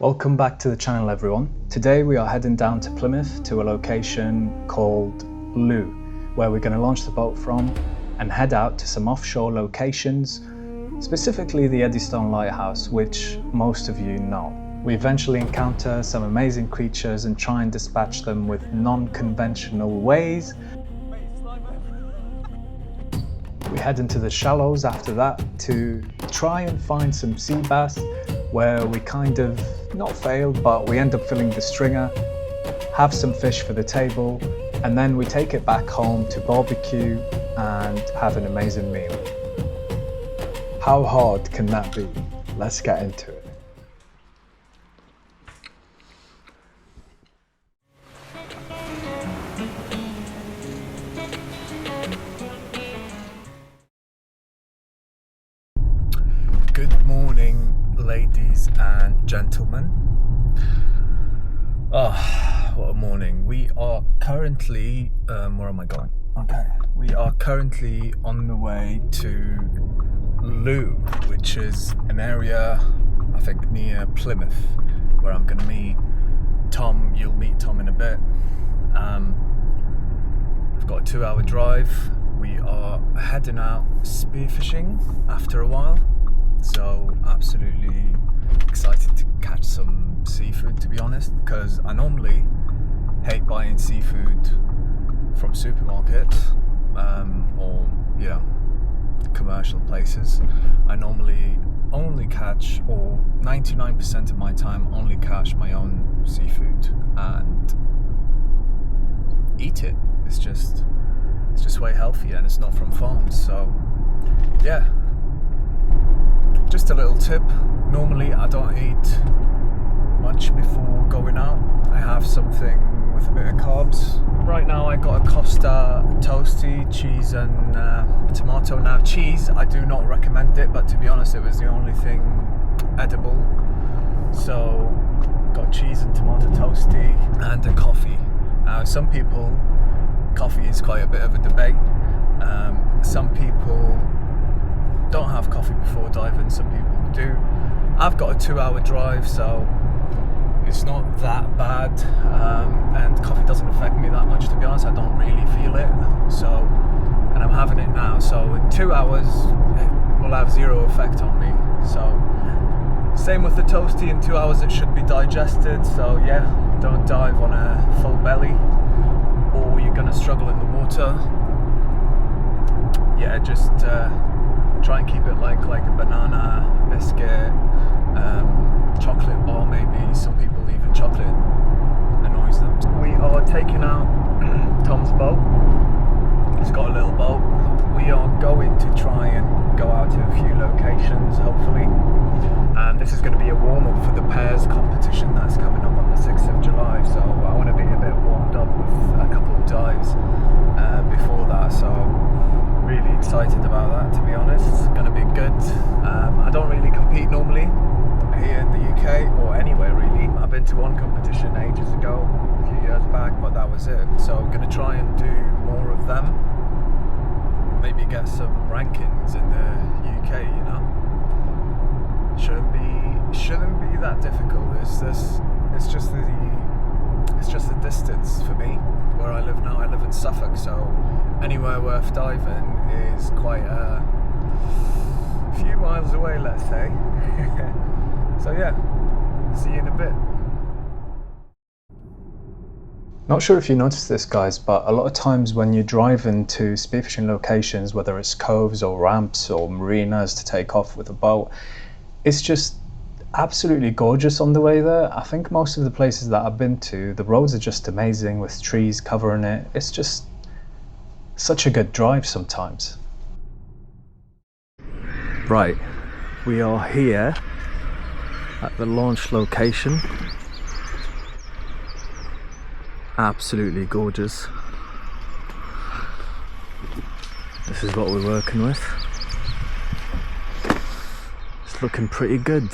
Welcome back to the channel, everyone. Today we are heading down to Plymouth to a location called Looe, where we're going to launch the boat from and head out to some offshore locations, specifically the Eddystone Lighthouse, which most of you know. We eventually encounter some amazing creatures and try and dispatch them with non-conventional ways. We head into the shallows after that to try and find some sea bass, where we kind of not failed, but we end up filling the stringer, have some fish for the table, and then we take it back home to barbecue and have an amazing meal. How hard can that be? Let's get into it. Good morning, ladies and gentlemen. Oh, what a morning. We are currently, where am I going? Okay. We are currently on the way to Looe, which is an area, I think, near Plymouth, where I'm going to meet Tom. You'll meet Tom in a bit. We've got a 2-hour drive. We are heading out spearfishing after a while. So absolutely excited to catch some seafood, to be honest, because I normally hate buying seafood from supermarkets or, you know, commercial places. I normally only catch, or 99% of my time only catch my own seafood and eat it. It's just way healthier and it's not from farms. So yeah. Just a little tip, normally I don't eat much before going out. I have something with a bit of carbs. Right now I got a Costa toasty, cheese and tomato. Now cheese, I do not recommend it, but to be honest it was the only thing edible. So got cheese and tomato toasty and a coffee. Now some people, coffee is quite a bit of a debate. Some people don't have coffee before diving, some people do. I've got a 2-hour drive, so it's not that bad, and coffee doesn't affect me that much, to be honest. I don't really feel it, so, and I'm having it now, so in 2 hours it will have zero effect on me. So same with the toasty, in 2 hours it should be digested. So yeah, don't dive on a full belly or you're gonna struggle in the water. Yeah, just try and keep it like a banana, biscuit, chocolate bar maybe. Some people even chocolate annoys them. We are taking out Tom's boat. He's got a little boat. We are going to try and go out to a few locations, hopefully. And this is going to be a warm-up for the pairs competition that's coming up on the 6th of July. So I want to be a bit warmed up with a couple of dives before that. So really excited about that, to be honest. It's going to be good. I don't really compete normally here in the UK or anywhere really. I've been to one competition ages ago, a few years back, but that was it. So I'm going to try and do more of them. Maybe get some rankings in the UK, you know. Shouldn't be that difficult. It's just the distance for me. Where I live now, I live in Suffolk, so anywhere worth diving is quite a few miles away, let's say. So yeah, see you in a bit. Not sure if you noticed this, guys, but a lot of times when you're driving to spearfishing locations, whether it's coves or ramps or marinas to take off with a boat, it's just absolutely gorgeous on the way there. I think most of the places that I've been to, the roads are just amazing with trees covering it. It's just such a good drive sometimes. Right, we are here at the launch location. Absolutely gorgeous. This is what we're working with. It's looking pretty good,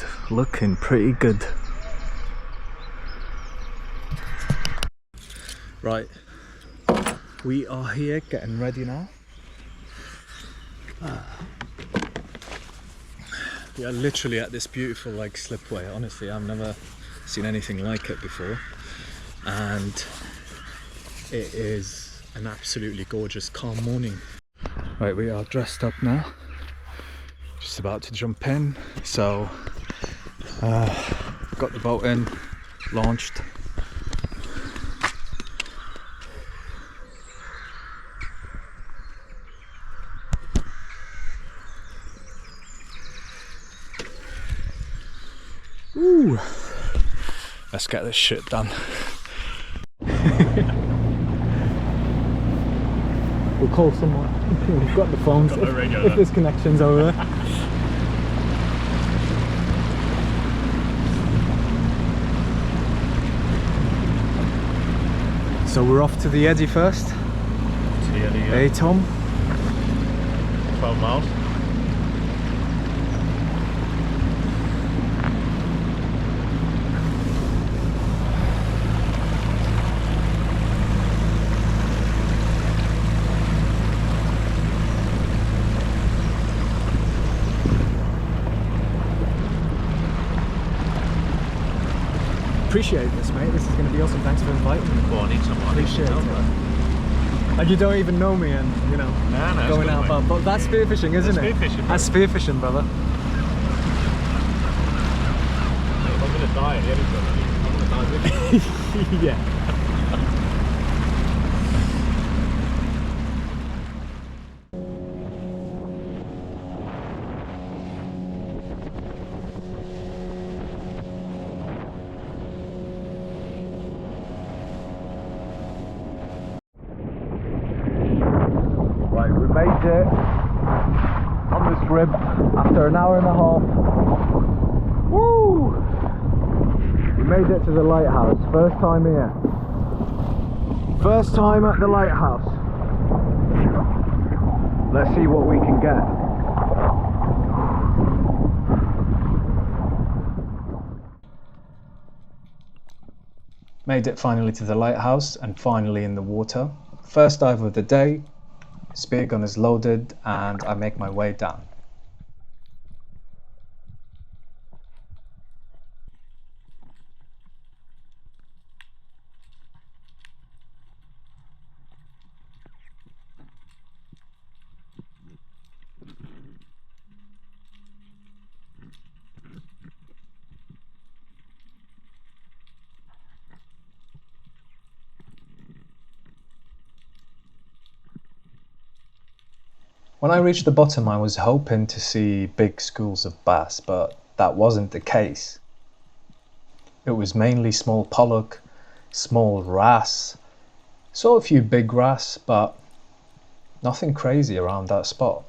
Right, we are here getting ready now. We are literally at this beautiful like slipway. Honestly, I've never seen anything like it before, and it is an absolutely gorgeous calm morning. Right, we are dressed up now, just about to jump in. So got the boat in, launched. Ooh, let's get this shit done. We'll call someone. We've got the phones if there's connections over there. So we're off to the eddy first. To the eddy, yeah. Hey Tom. 12 miles. Appreciate this, mate. This is going to be awesome. Thanks for inviting me. Well, I need someone. Appreciate it. And you don't even know me, and you know, going out. But that's spearfishing, isn't it? Spearfishing. That's spearfishing, brother. I'm gonna die at the end of it. I'm gonna die with you. Yeah. We made it on this rib after an hour and a half. Woo! We made it to the lighthouse. First time here. First time at the lighthouse. Let's see what we can get. Made it finally to the lighthouse and finally in the water. First dive of the day. Spear gun is loaded and I make my way down. When I reached the bottom, I was hoping to see big schools of bass, but that wasn't the case. It was mainly small pollock, small wrasse, saw a few big wrasse, but nothing crazy around that spot.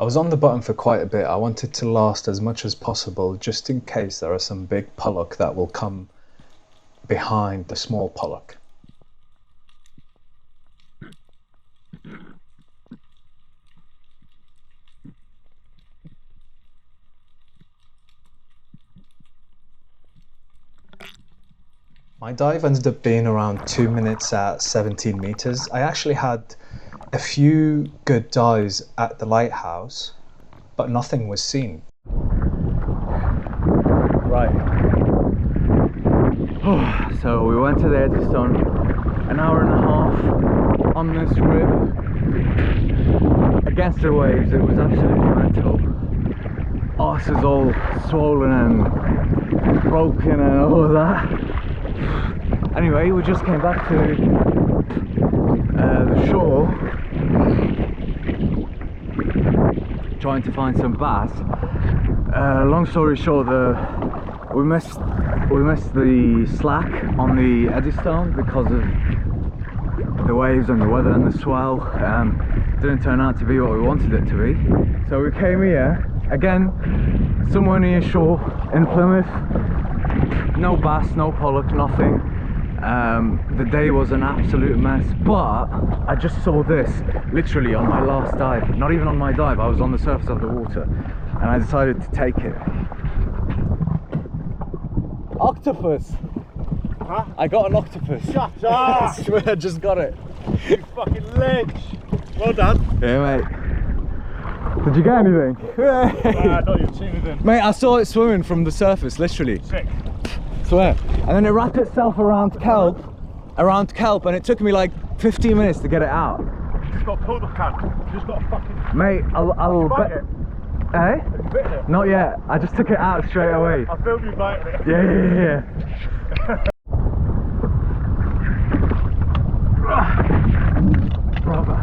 I was on the bottom for quite a bit. I wanted to last as much as possible just in case there are some big pollock that will come behind the small pollock. My dive ended up being around 2 minutes at 17 meters. I actually had a few good dives at the lighthouse, but nothing was seen. Right. So we went to the Eddystone, an hour and a half on this rib against the waves. It was absolutely mental. Arse is all swollen and broken and all of that. Anyway, we just came back to the shore, trying to find some bass. Long story short, we missed the slack on the Eddystone because of the waves and the weather and the swell. Didn't turn out to be what we wanted it to be. So we came here again, somewhere near shore in Plymouth. No bass, no pollock, nothing. The day was an absolute mess, but I just saw this literally on my last dive. Not even on my dive, I was on the surface of the water and I decided to take it. Octopus! Huh? I got an octopus. Shut up! I swear I just got it. You fucking ledge! Well done. Yeah, mate. Did you get anything? Not your chin in. Mate, I saw it swimming from the surface, literally. Sick. Swear. And then it wrapped itself around kelp, and it took me like 15 minutes to get it out. You just got to pull the cunt. You just got to fucking... Mate, I'll bite bet. it. Eh? Have you bitten it? Not yet. I just took it out straight away. I filmed you biting it. Yeah. Brother.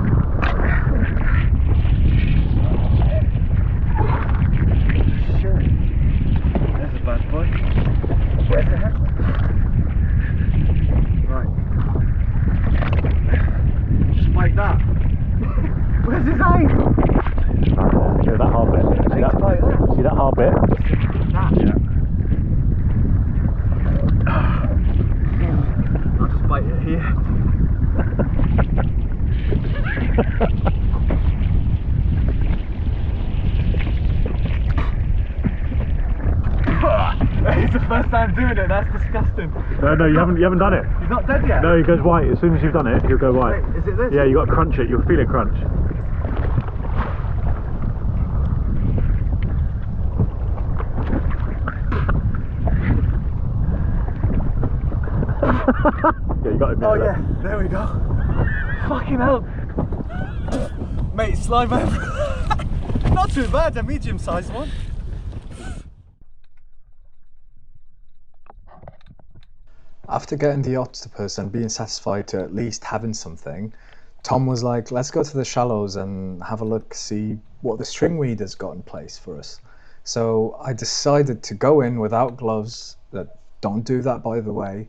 Shit. There's a bad boy. Where's the head? Right. Just like that. Where's his eyes? See that hard bit? I need to bite that. See that hard bit? Yeah. I'll just bite it here. It's the first time doing it, that's disgusting. No, you haven't done it. He's not dead yet? No, he goes white. As soon as you've done it, he'll go white. Wait, is it this? Yeah, you got to crunch it. You'll feel it crunch. Yeah, you got it. Oh yeah, there we go. Fucking hell. Mate, slime over. Not too bad, a medium-sized one. After getting the octopus and being satisfied to at least having something, Tom was like, let's go to the shallows and have a look, see what the stringweed has got in place for us. So I decided to go in without gloves. Don't do that, by the way.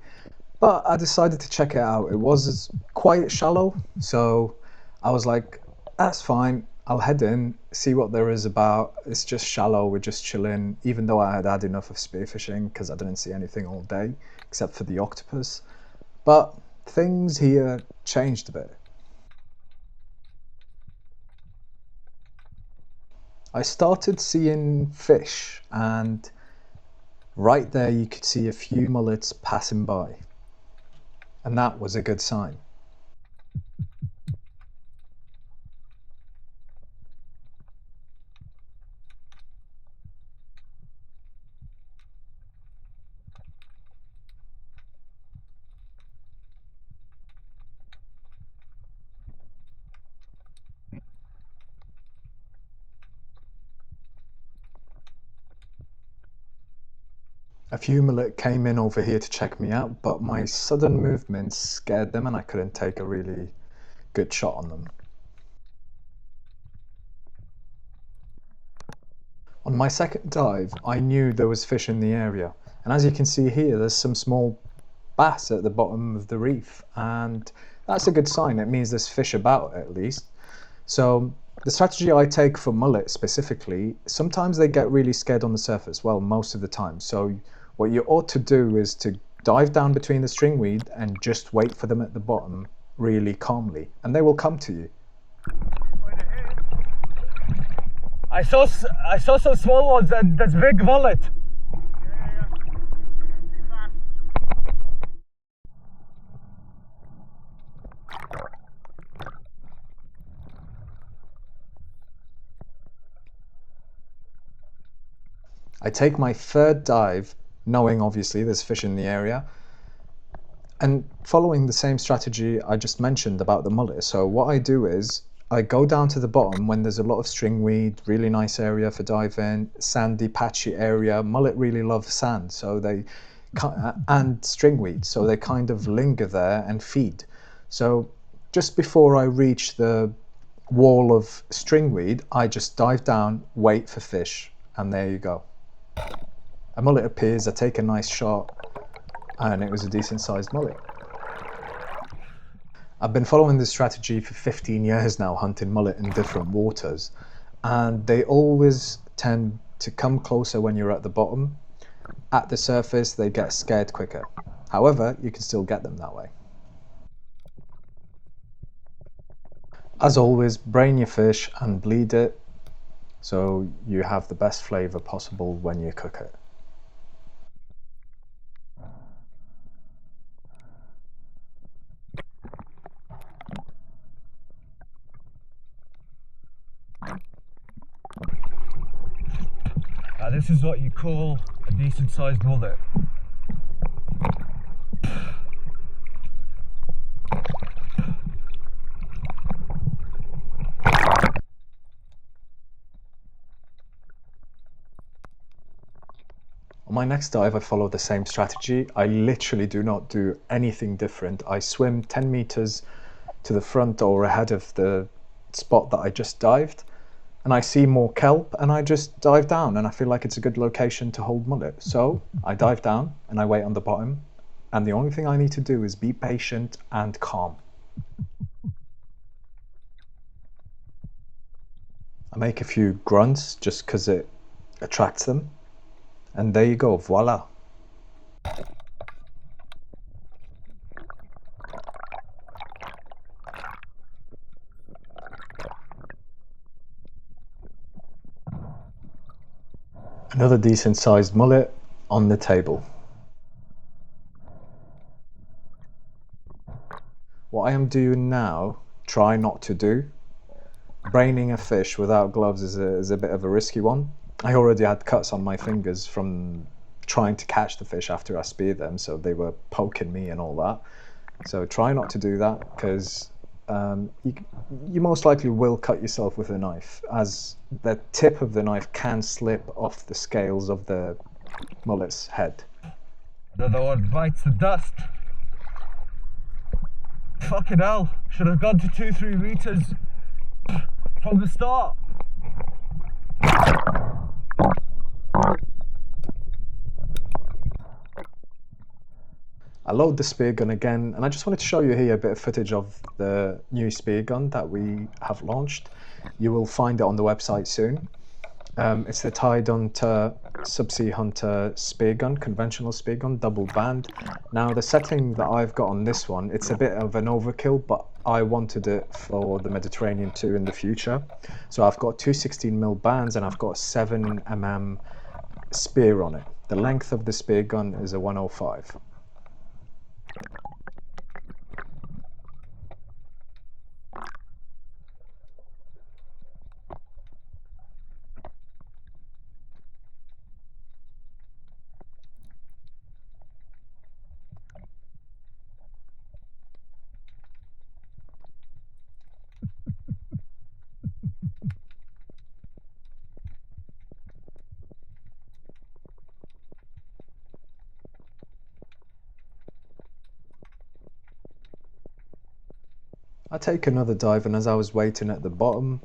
But I decided to check it out. It was quite shallow, so I was like, that's fine. I'll head in, see what there is about. It's just shallow, we're just chilling, even though I had had enough of spearfishing because I didn't see anything all day, except for the octopus. But things here changed a bit. I started seeing fish, and right there you could see a few mullets passing by. And that was a good sign. A few mullet came in over here to check me out, but my sudden movements scared them and I couldn't take a really good shot on them. On my second dive, I knew there was fish in the area, and as you can see here, there's some small bass at the bottom of the reef, and that's a good sign. It means there's fish about at least. So the strategy I take for mullet specifically, sometimes they get really scared on the surface, well, most of the time. So what you ought to do is to dive down between the stringweed and just wait for them at the bottom really calmly, and they will come to you. I saw some small ones, and that's big mullet. I take my third dive, knowing obviously there's fish in the area, and following the same strategy I just mentioned about the mullet. So what I do is I go down to the bottom when there's a lot of stringweed, really nice area for diving, sandy, patchy area. Mullet really love sand, so and stringweed, so they kind of linger there and feed. So just before I reach the wall of stringweed, I just dive down, wait for fish, and there you go. A mullet appears, I take a nice shot, and it was a decent sized mullet. I've been following this strategy for 15 years now, hunting mullet in different waters, and they always tend to come closer when you're at the bottom. At the surface, they get scared quicker. However, you can still get them that way. As always, brain your fish and bleed it so you have the best flavour possible when you cook it. Now this is what you call a decent sized mullet. On my next dive, I follow the same strategy. I literally do not do anything different. I swim 10 meters to the front or ahead of the spot that I just dived, and I see more kelp and I just dive down, and I feel like it's a good location to hold mullet. So I dive down and I wait on the bottom, and the only thing I need to do is be patient and calm. I make a few grunts just because it attracts them. And there you go, voila. Another decent sized mullet on the table. What I am doing now, try not to do. Braining a fish without gloves is a bit of a risky one. I already had cuts on my fingers from trying to catch the fish after I speared them, so they were poking me and all that. So try not to do that, because you most likely will cut yourself with a knife, as the tip of the knife can slip off the scales of the mullet's head. Another one bites the dust. Fucking hell, should have gone to 2-3 meters from the start. I load the spear gun again, and I just wanted to show you here a bit of footage of the new spear gun that we have launched. You will find it on the website soon. It's the Tide Hunter Subsea Hunter spear gun, conventional spear gun, double band. Now the setting that I've got on this one, it's a bit of an overkill, but I wanted it for the Mediterranean too in the future. So I've got two 16mm bands and I've got a 7mm spear on it. The length of the spear gun is a 105. I take another dive, and as I was waiting at the bottom,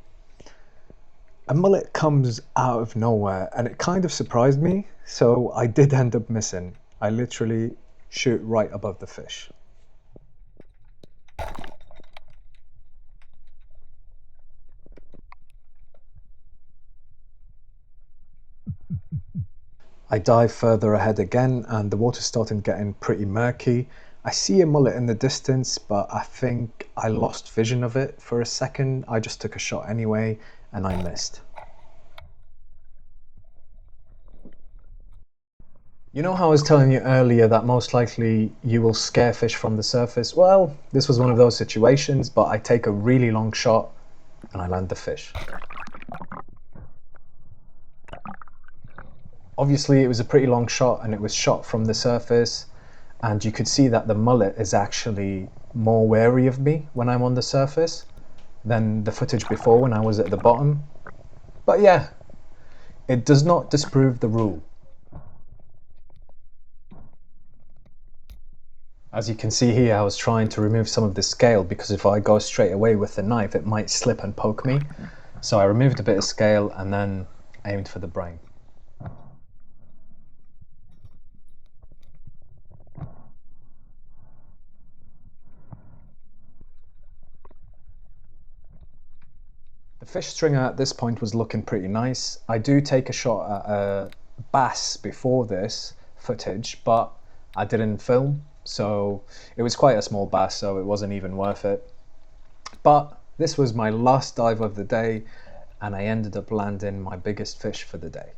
a mullet comes out of nowhere, and it kind of surprised me, so I did end up missing. I literally shoot right above the fish. I dive further ahead again, and the water's starting getting pretty murky. I see a mullet in the distance, but I think I lost vision of it for a second. I just took a shot anyway, and I missed. You know how I was telling you earlier that most likely you will scare fish from the surface? Well, this was one of those situations, but I take a really long shot and I land the fish. Obviously it was a pretty long shot and it was shot from the surface, and you could see that the mullet is actually more wary of me when I'm on the surface than the footage before when I was at the bottom. But yeah, it does not disprove the rule. As you can see here, I was trying to remove some of the scale because if I go straight away with the knife it might slip and poke me. So I removed a bit of scale and then aimed for the brain. The fish stringer at this point was looking pretty nice. I do take a shot at a bass before this footage, but I didn't film so it was quite a small bass, so it wasn't even worth it. But this was my last dive of the day, and I ended up landing my biggest fish for the day.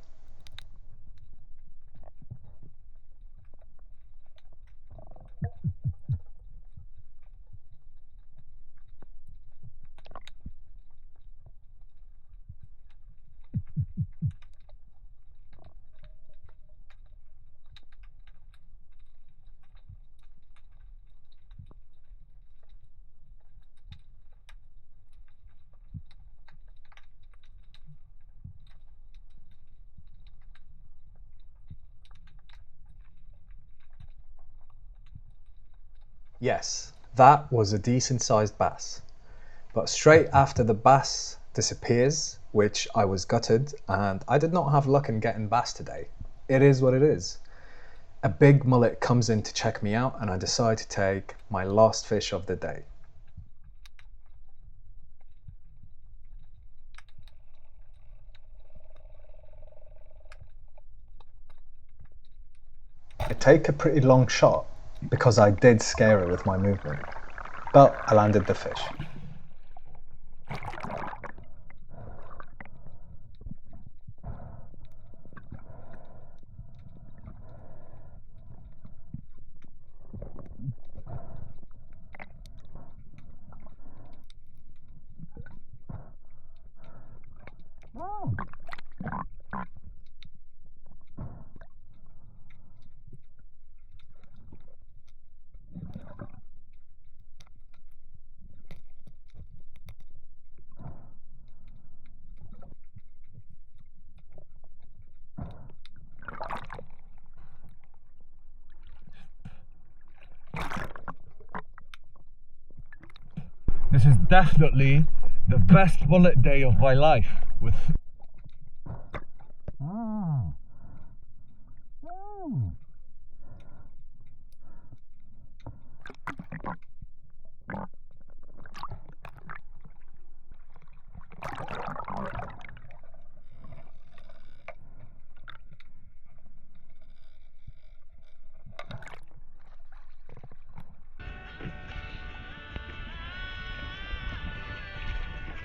Yes, that was a decent sized bass. But straight after the bass disappears, which I was gutted, and I did not have luck in getting bass today. It is what it is. A big mullet comes in to check me out, and I decide to take my last fish of the day. I take a pretty long shot because I did scare it with my movement, but I landed the fish. This is definitely the best mullet day of my life. With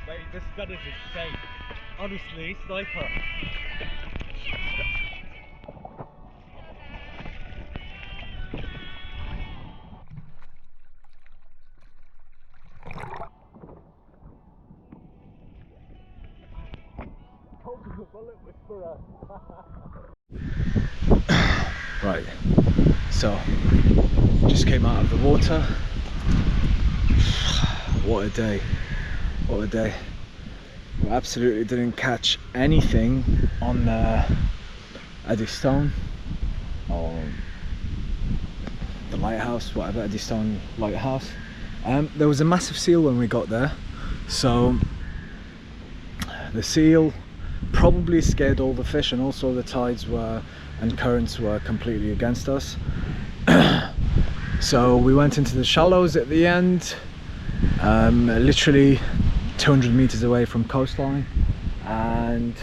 Wait, this gun is insane. Honestly, sniper. Right, so just came out of the water. What a day, what a day. We absolutely didn't catch anything on the Eddystone or the lighthouse, whatever, Eddystone lighthouse. There was a massive seal when we got there, so the seal probably scared all the fish, and also the tides and currents were completely against us. So we went into the shallows at the end, literally 200 meters away from coastline, and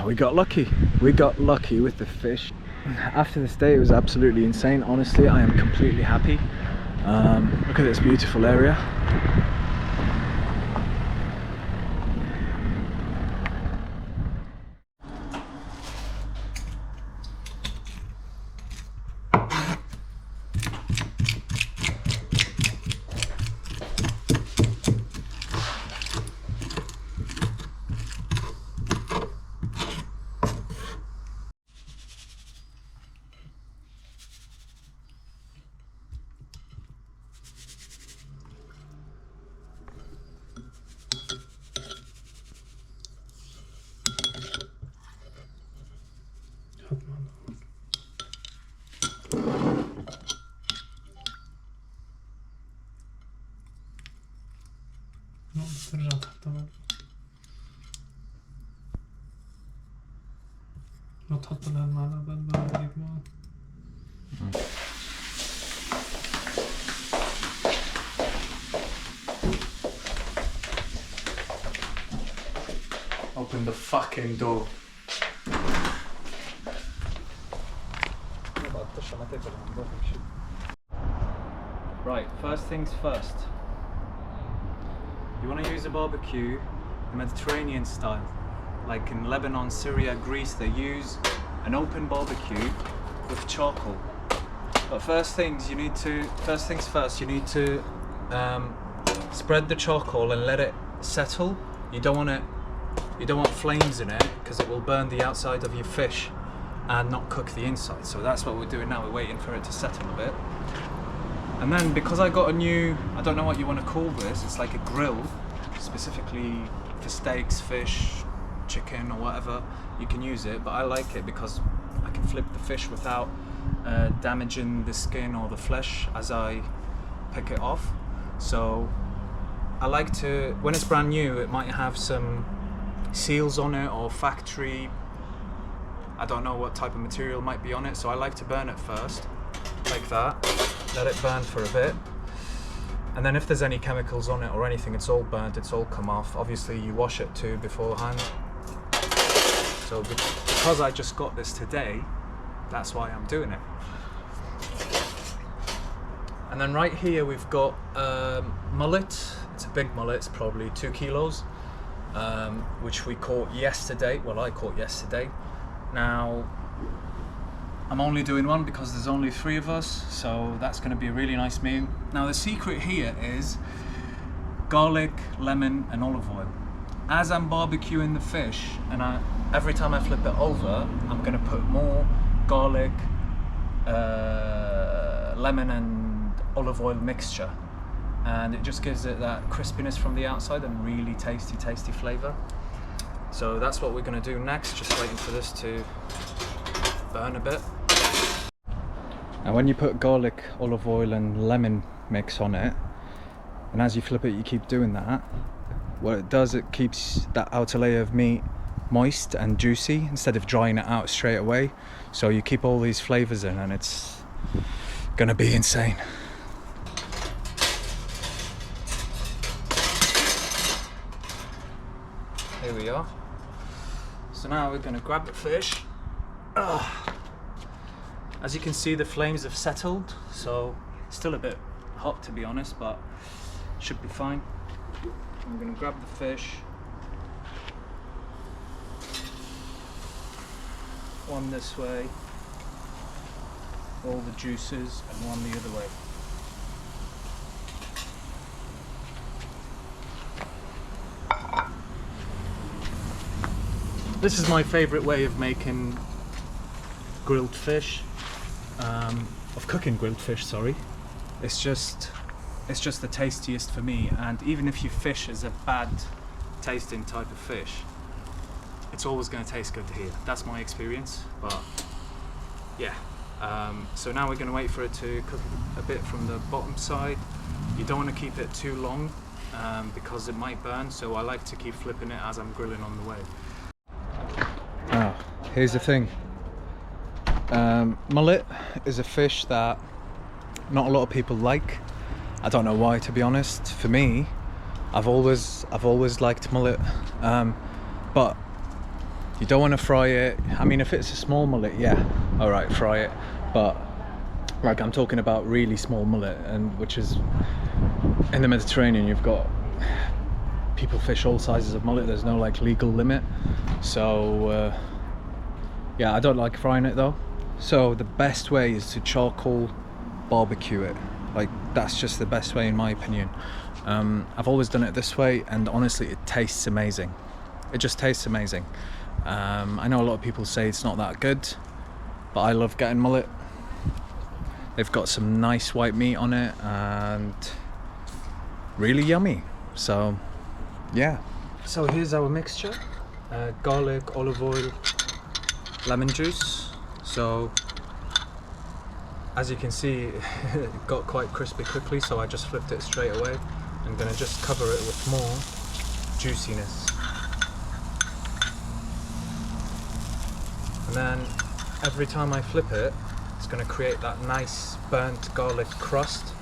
we got lucky. We got lucky with the fish. After this day, it was absolutely insane. Honestly, I am completely happy. Look at this beautiful area. ما تحط لها المعلقة بعد ما Open the fucking door. Right, first things first. You want to use a barbecue the Mediterranean style. Like in Lebanon, Syria, Greece, they use an open barbecue with charcoal. But first things first, you need to spread the charcoal and let it settle. You don't want flames in it because it will burn the outside of your fish and not cook the inside. So that's what we're doing now. We're waiting for it to settle a bit. And then because I got a new, I don't know what you want to call this, it's like a grill specifically for steaks, fish, chicken or whatever, you can use it, but I like it because I can flip the fish without damaging the skin or the flesh as I pick it off. So I like to, when it's brand new, it might have some seals on it or factory, I don't know what type of material might be on it, so I like to burn it first, like that, let it burn for a bit, and then if there's any chemicals on it or anything, it's all burnt, it's all come off. Obviously you wash it too beforehand. So because I just got this today, that's why I'm doing it. And then right here we've got mullet. It's a big mullet, it's probably 2 kilos, which we caught yesterday. Well, I caught yesterday. Now, I'm only doing one because there's only 3 of us, so that's going to be a really nice meal. Now the secret here is garlic, lemon and olive oil. As I'm barbecuing the fish, and every time I flip it over, I'm going to put more garlic, lemon and olive oil mixture, and it just gives it that crispiness from the outside and really tasty flavour. So that's what we're going to do next, just waiting for this to burn a bit. Now when you put garlic, olive oil and lemon mix on it, and as you flip it you keep doing that, what it does, it keeps that outer layer of meat moist and juicy instead of drying it out straight away. So you keep all these flavours in and it's gonna be insane. Here we are. So now we're gonna grab the fish. As you can see, the flames have settled, so it's still a bit hot to be honest, but should be fine. I'm gonna grab the fish. One this way, all the juices, and one the other way. This is my favourite way of making grilled fish, of cooking grilled fish, sorry. It's just the tastiest for me, and even if your fish is a bad tasting type of fish, it's always going to taste good here. That's my experience, but yeah. So now we're going to wait for it to cook a bit from the bottom side. You don't want to keep it too long because it might burn, so I like to keep flipping it as I'm grilling on the way. Here's the thing. Mullet is a fish that not a lot of people like. I don't know why, to be honest. For me, I've always liked mullet, but you don't want to fry it. I mean, if it's a small mullet, yeah, all right, fry it. But like, I'm talking about really small mullet, and which is in the Mediterranean, you've got people fish all sizes of mullet. There's no like legal limit. So yeah, I don't like frying it though. So the best way is to charcoal barbecue it. Like, that's just the best way in my opinion. I've always done it this way, and honestly it tastes amazing. It just tastes amazing. I know a lot of people say it's not that good, but I love getting mullet. They've got some nice white meat on it and really yummy. So yeah. So here's our mixture. Garlic, olive oil, lemon juice. So as you can see, it got quite crispy quickly, so I just flipped it straight away. I'm gonna just cover it with more juiciness. And then every time I flip it, it's gonna create that nice burnt garlic crust.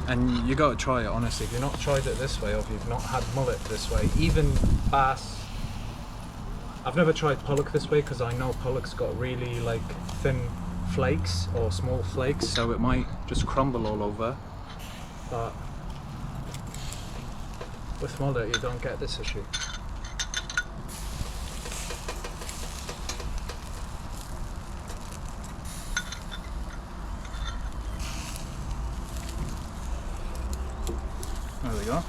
And you gotta try it, honestly. If you've not tried it this way, or if you've not had mullet this way, even bass, I've never tried pollock this way because I know pollock's got really like thin flakes or small flakes, so it might just crumble all over. But with mullet you don't get this issue. There we go.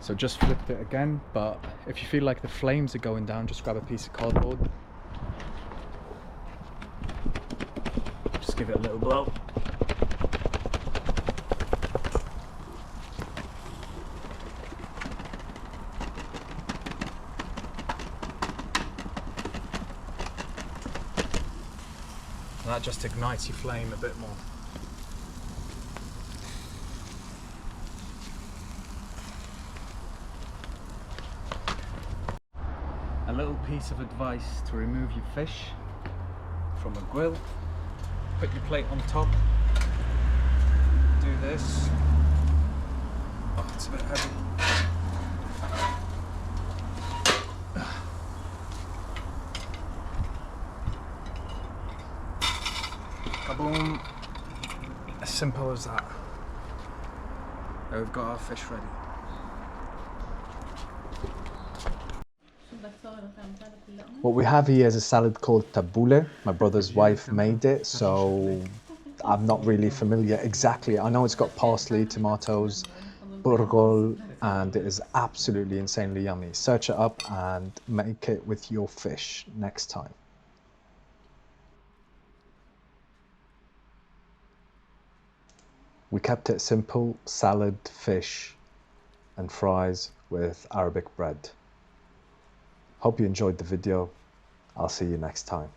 So just flipped it again, but if you feel like the flames are going down, just grab a piece of cardboard. Just give it a little blow. And that just ignites your flame a bit more. A little piece of advice to remove your fish from a grill. Put your plate on top. Do this. Oh, it's a bit heavy. Kaboom. As simple as that. Now we've got our fish ready. What we have here is a salad called tabbouleh. My brother's wife made it, so I'm not really familiar exactly. I know it's got parsley, tomatoes, burgol, and it is absolutely insanely yummy. Search it up and make it with your fish next time. We kept it simple: salad, fish, and fries with Arabic bread. Hope you enjoyed the video. I'll see you next time.